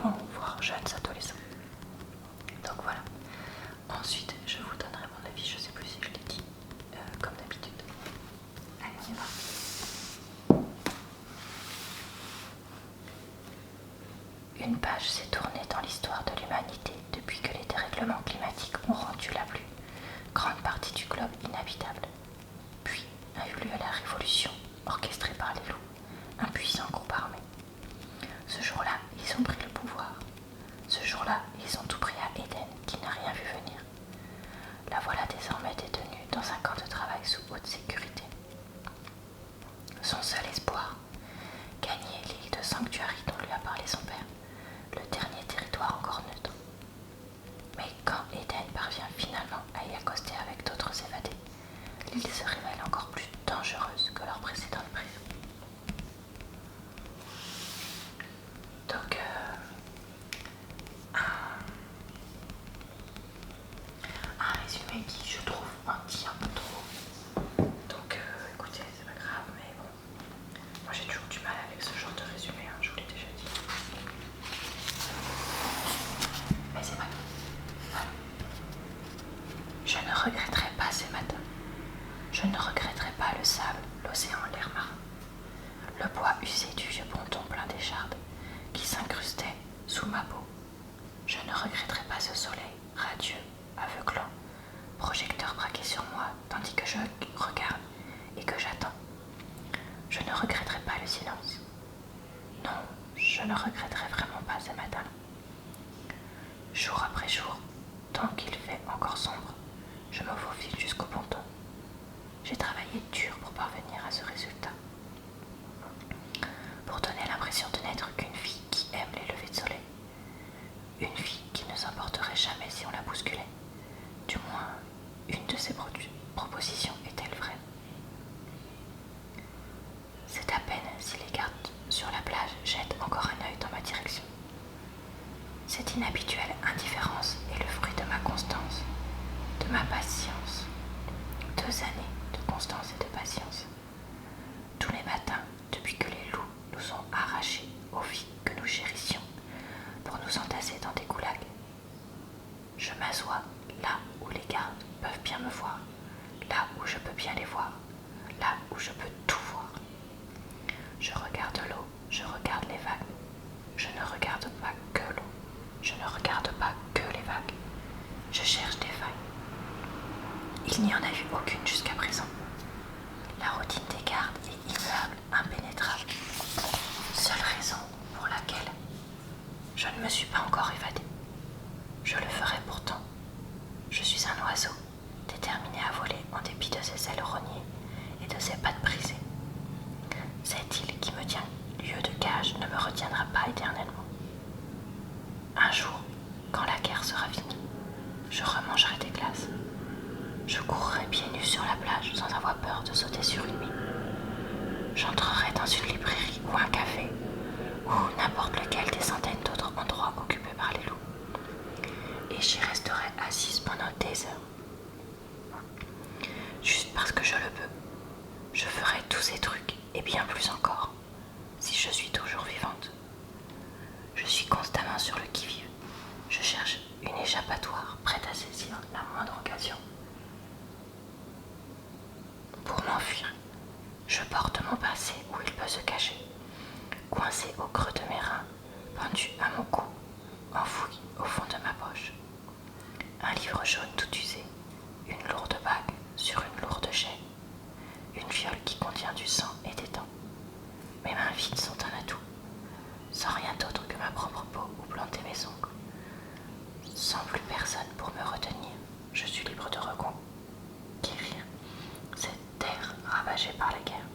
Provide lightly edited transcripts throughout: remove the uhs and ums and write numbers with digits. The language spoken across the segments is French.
enfants, voire jeunes adolescents. Donc voilà. Ensuite, je vous donnerai mon avis, je sais plus si je l'ai dit, comme d'habitude. Allez, on y va. Une page s'est tournée dans l'histoire de l'humanité depuis que les dérèglements climatiques ont rendu la plus grande partie du globe inhabitable. Puis a eu lieu la révolution, orchestrée par les loups, un puissant groupe armé. Ce jour-là, ils ont pris le pouvoir. Ce jour-là, ils ont tout pris à Éden, qui n'a rien vu venir. La voilà désormais détenue dans un camp de travail sous haute sécurité. Son seul espoir, gagner l'île de Sanctuary dont lui a parlé son père, le dernier territoire encore neutre. Mais quand Éden parvient finalement à y accoster avec d'autres évadés, l'île se révèle encore plus dangereuse que leur précédente prison. Donc, un résumé qui, je trouve, en dit un peu trop. Donc, écoutez, c'est pas grave, mais bon, moi j'ai toujours du mal avec ce genre de résumé, hein, je vous l'ai déjà dit. Mais c'est pas grave. Voilà. Je ne regretterai pas ces matins. Je ne regretterai pas le sable, l'océan, l'air marin. Le bois usé du vieux ponton plein d'échardes qui s'incrustait sous ma peau. Je ne regretterai pas ce soleil radieux, aveuglant, projecteur braqué sur moi tandis que je regarde et que j'attends. Je ne regretterai pas le silence. Non, je ne regretterai vraiment pas ces matins. Jour après jour, tant qu'il fait encore sombre, je me faufile jusqu'au ponton. J'ai travaillé dur pour parvenir à ce résultat. Pour donner l'impression de n'être qu'une fille qui aime les levées de soleil. Une fille qui ne s'emporterait jamais si on la bousculait. Du moins, une de ses propositions est-elle vraie? C'est à peine si les gardes sur la plage jettent encore un œil dans ma direction. Cette inhabituelle indifférence est le fruit de ma constance, de ma patience. 2 années de constance et de patience. Tous les matins, depuis que les loups nous ont arrachés aux vies que nous chérissions, pour nous entasser dans des goulags. Je m'assois là où les gardes peuvent bien me voir, là où je peux bien les voir, là où je peux tout voir. Je regarde l'eau, je regarde les vagues. Je ne regarde pas que l'eau, je ne regarde pas que les vagues. Je cherche des failles. Il n'y en a eu aucune jusqu'à présent. La routine des gardes est immuable, impénétrable. Seule raison pour laquelle je ne me suis pas encore évadée. Je le ferai pourtant. Je suis un oiseau, déterminé à voler en dépit de ses ailes rognées et de ses pattes brisées. Cette île qui me tient lieu de gage ne me retiendra pas éternellement. Un jour, quand la guerre sera finie, je remangerai des glaces. Je courrai pieds nus sur la plage sans avoir peur de sauter sur une mine. J'entrerai dans une librairie ou un café, ou n'importe lequel des centaines d'autres endroits occupés par les loups. Et j'y resterai assise pendant des heures. Juste parce que je le peux. Je ferai tous ces trucs, et bien plus encore, si je suis toujours vivante. Je suis constamment sur le qui-vive. Je cherche une échappatoire, prête à saisir la moindre occasion. Pour m'enfuir, je porte mon passé où il peut se cacher, coincé au creux de mes reins, pendu à mon cou, enfoui au fond de ma poche. Un livre jaune tout usé, une lourde bague sur une lourde chaîne, une fiole qui contient du sang et des dents. Mes mains vides sont un atout, sans rien d'autre que ma propre peau où planter mes ongles. Sans plus personne pour me retenir, je suis libre de reconquérir cette terre ravagée par la guerre.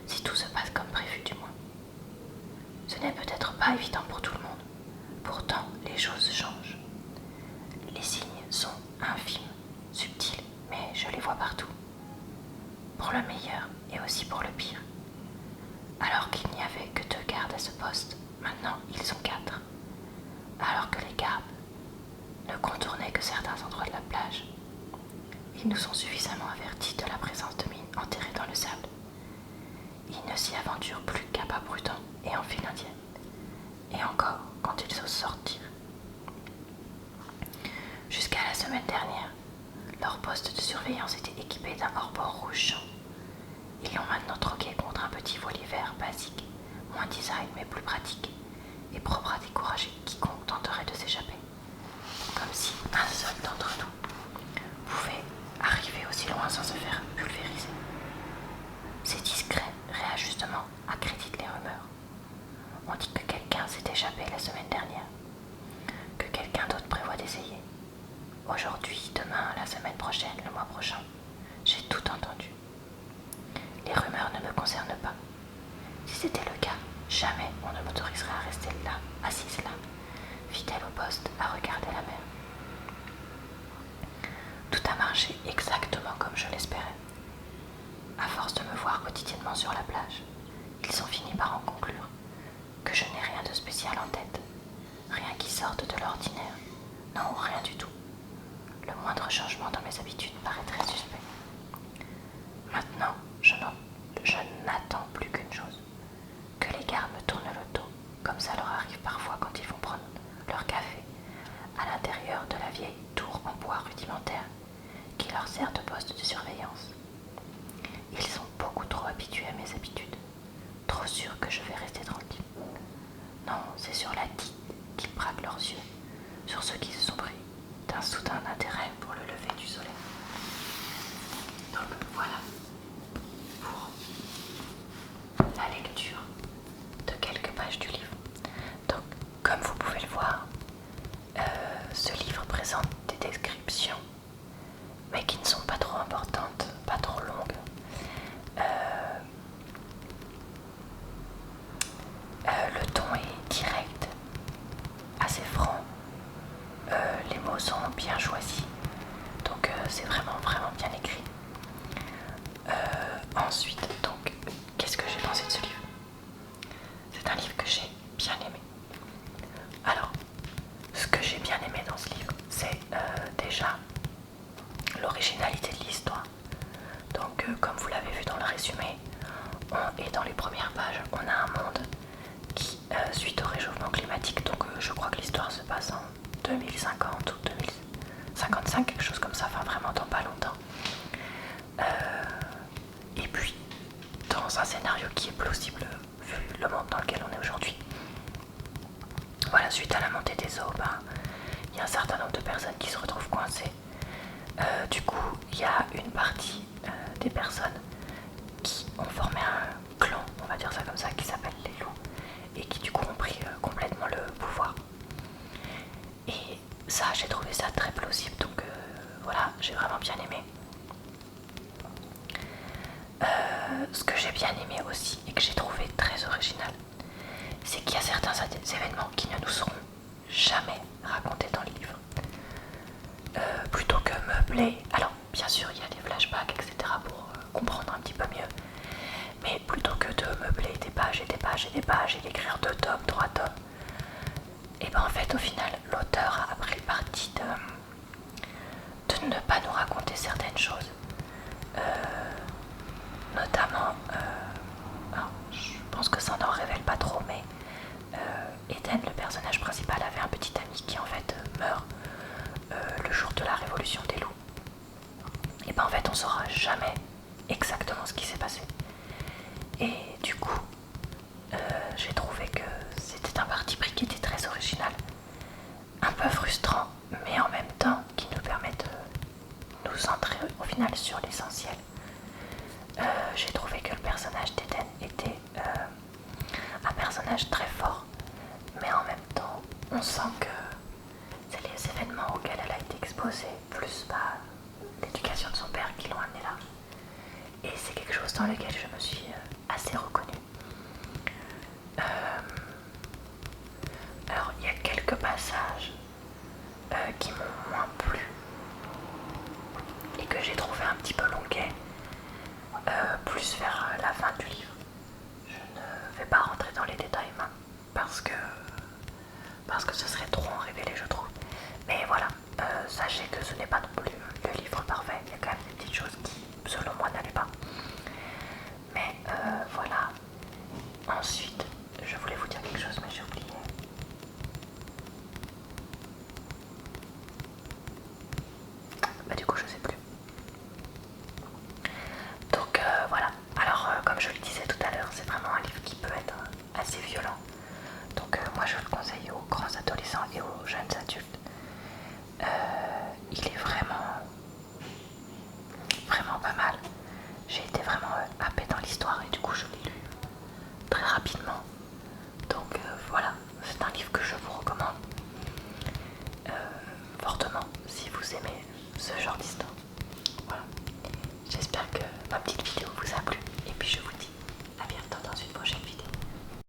Si tout se passe comme prévu du moins. Ce n'est peut-être pas évident pour tout le monde, pourtant les choses changent. Les signes sont infimes, subtils, mais je les vois partout. Pour le meilleur et aussi pour le pire. Alors qu'il n'y avait que 2 gardes à ce poste, maintenant ils sont 4. Alors que les gardes ne contournaient que certains endroits de la plage, ils nous ont suffisamment avertis de la présence de mines enterrées dans le sable. Ils ne s'y aventurent plus qu'à pas prudent et en file indienne. et encore quand ils osent sortir. Jusqu'à la semaine dernière, leur poste de surveillance était équipé d'un hors-bord rouge champ. Ils l'ont maintenant troqué contre un petit voilier vert basique, moins design mais plus pratique, et propre à décourager quiconque tenterait de s'échapper. Comme si un seul d'entre nous pouvait arriver aussi loin sans se faire pulvériser. Ces discrets réajustements accréditent les rumeurs. On dit que quelqu'un s'est échappé la semaine dernière, que quelqu'un d'autre prévoit d'essayer. Aujourd'hui, demain, la semaine prochaine, le mois prochain, j'ai tout entendu. Les rumeurs ne me concernent pas. Si c'était le cas, jamais on ne m'autoriserait à rester là, assise là, fidèle au poste, à regarder la mer. Tout a marché exactement comme je l'espérais. À force de me voir quotidiennement sur la plage, ils ont fini par en conclure que je n'ai rien de spécial en tête, rien qui sorte de l'ordinaire, non, rien du tout. Le moindre changement dans mes habitudes paraît très suspect. Maintenant, je n'attends plus qu'une chose, que les gardes me tournent le dos, comme ça leur arrive parfois quand ils vont prendre leur café à l'intérieur de la vieille tour en bois rudimentaire qui leur sert de poste de surveillance. Ils sont beaucoup trop habitués à mes habitudes, trop sûrs que je vais rester tranquille. Non, c'est sur la digue qu'ils braquent leurs yeux, sur ceux qui se sont pris d'un soudain intérêt pour le lever du soleil. Donc voilà pour la lecture de quelques pages du livre. Donc comme vous pouvez le voir, ce livre présente des descriptions mais qui ne sont pas trop importantes, pas trop longues. Le ton est direct, assez franc. Les mots sont bien choisis, donc c'est vraiment bien écrit. Ensuite, donc, qu'est-ce que j'ai pensé de ce livre? C'est un livre que j'ai bien aimé. Alors, ce que j'ai bien aimé dans ce livre, c'est déjà l'originalité de l'histoire. Donc, comme vous l'avez vu dans le résumé, et dans les premières pages, on a un monde qui, suite au réchauffement climatique, donc je crois que l'histoire se passe en 2050 ou 2055, quelque chose comme ça, enfin vraiment dans pas longtemps. Et puis, dans un scénario qui est plausible vu le monde dans lequel on est aujourd'hui, voilà, suite à la montée des eaux, il y a un certain nombre de personnes qui se retrouvent coincées. Du coup, il y a une partie des personnes qui ont formé un clan, on va dire ça comme ça, qui s'appelle les loups, et qui du coup ont pris complètement le pouvoir. Et ça, j'ai trouvé ça très plausible, donc voilà, j'ai vraiment bien aimé. Ce que j'ai bien aimé aussi, et que j'ai trouvé très original, c'est qu'il y a certains événements qui ne nous seront jamais racontés dans le livre. Plutôt que meubler, alors bien sûr il y a des flashbacks, etc. pour comprendre un petit peu mieux, mais plutôt que de meubler des pages et des pages et des pages et d'écrire 2 tomes, 3 tomes, et ben en fait au final l'auteur a pris le parti de ne pas nous raconter certaines choses, notamment, alors, je pense que ça n'en révèle pas trop, mais Eden, le personnage principal, avait un petit ami qui en fait meurt le jour de la révolution des loups. Et ben en fait on saura jamais exactement ce qui s'est passé. Et du coup, j'ai trouvé que c'était un parti pris qui était très original, un peu frustrant, mais en même temps qui nous permet de nous centrer au final sur l'essentiel. J'ai trouvé que le personnage d'Eden était un personnage très fort, mais en même temps on sent que c'est les événements auxquels elle a été exposée, plus l'éducation de son père qui l'ont amenée là. Et c'est quelque chose dans lequel je me suis assez reconnue. Alors il y a quelques passages qui m'ont moins plu et que j'ai trouvé un petit peu longuets, plus vers la fin du livre. Je ne vais pas rentrer dans les détails parce que ce serait trop en révéler, je trouve. Mais voilà, sachez que ce n'est pas non plus le livre parfait. Il y a quand même des petites choses qui, selon moi, n'allaient pas. Mais voilà. Ensuite, je voulais vous dire quelque chose, mais j'ai oublié. j'ai été vraiment happée dans l'histoire et du coup je l'ai lu très rapidement. Donc voilà, c'est un livre que je vous recommande fortement si vous aimez ce genre d'histoire. Voilà, j'espère que ma petite vidéo vous a plu et puis je vous dis à bientôt dans une prochaine